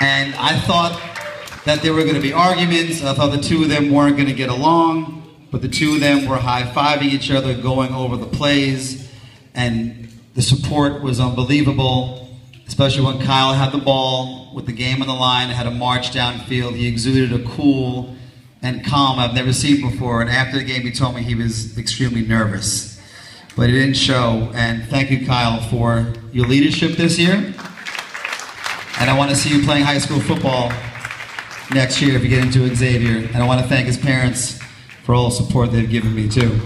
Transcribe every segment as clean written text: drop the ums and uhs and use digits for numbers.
And I thought that there were going to be arguments. I thought the two of them weren't going to get along, but the two of them were high-fiving each other, going over the plays, and the support was unbelievable, especially when Kyle had the ball with the game on the line, had a march downfield. He exuded a cool and calm I've never seen before, and after the game he told me he was extremely nervous, but it didn't show. And thank you, Kyle, for your leadership this year. And I want to see you playing high school football next year if you get into Xavier. And I want to thank his parents for all the support they've given me, too.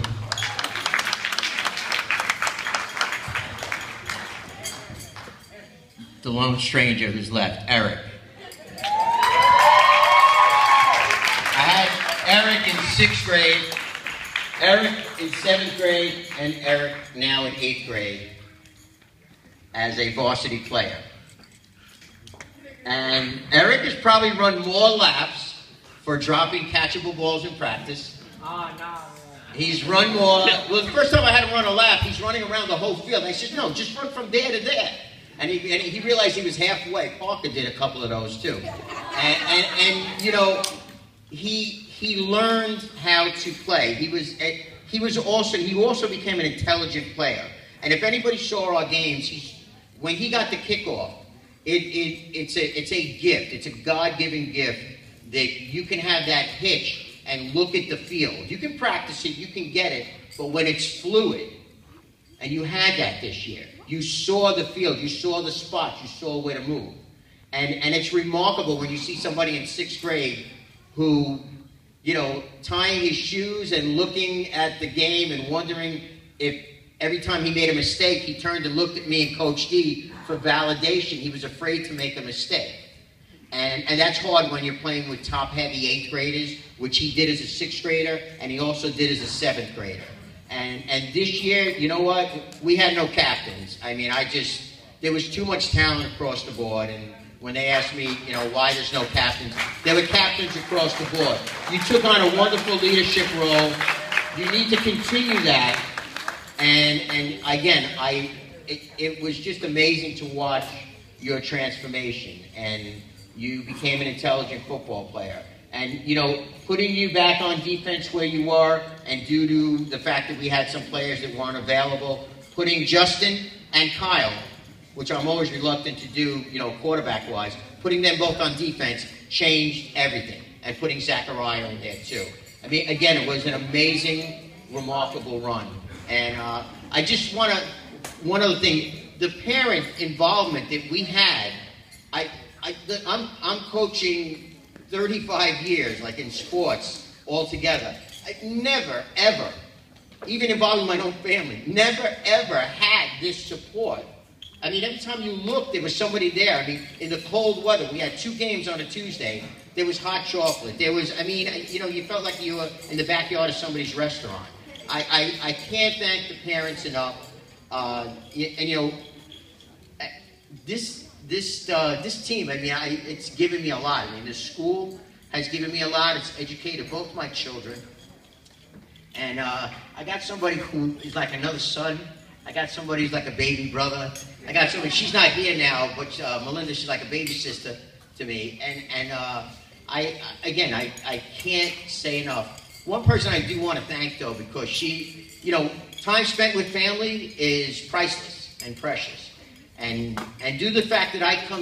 The lone stranger who's left, Eric. I had Eric in 6th grade, Eric in 7th grade, and Eric now in 8th grade as a varsity player. And Eric has probably run more laps for dropping catchable balls in practice. Oh, no. He's run more. Well, the first time I had him run a lap, he's running around the whole field. I said, no, just run from there to there. And he realized he was halfway. Parker did a couple of those too. And you know, he learned how to play. He also became an intelligent player. And if anybody saw our games, when he got the kickoff, it's a gift. It's a God-given gift that you can have that hitch and look at the field. You can practice it, you can get it, but when it's fluid, and you had that this year, you saw the field, you saw the spots, you saw where to move. And it's remarkable when you see somebody in 6th grade who, you know, tying his shoes and looking at the game and wondering if every time he made a mistake, he turned and looked at me and Coach D for validation. He was afraid to make a mistake. And that's hard when you're playing with top-heavy 8th graders, which he did as a 6th grader, and he also did as a 7th grader. And this year, you know what? We had no captains. I mean, there was too much talent across the board. And when they asked me, you know, why there's no captains, there were captains across the board. You took on a wonderful leadership role. You need to continue that. And again, it was just amazing to watch your transformation. And you became an intelligent football player. And, you know, putting you back on defense where you were, and due to the fact that we had some players that weren't available, putting Justin and Kyle, which I'm always reluctant to do, you know, quarterback-wise, putting them both on defense changed everything. And putting Zachariah in there, too. I mean, again, it was an amazing, remarkable run. And I just want to, one other thing, the parent involvement that we had, I'm coaching 35 years, like in sports, altogether. I never, ever, even involving my own family, never, ever had this support. I mean, every time you looked, there was somebody there. I mean, in the cold weather, we had 2 games on a Tuesday. There was hot chocolate. There was, I mean, you know, you felt like you were in the backyard of somebody's restaurant. I can't thank the parents enough. And, you know, this team, I mean, it's given me a lot. I mean, this school has given me a lot. It's educated both my children. And I got somebody who is like another son. I got somebody who's like a baby brother. I got somebody, she's not here now, but Melinda, she's like a baby sister to me. And I can't say enough. One person I do want to thank, though, because she, you know, time spent with family is priceless and precious. And due to the fact that I come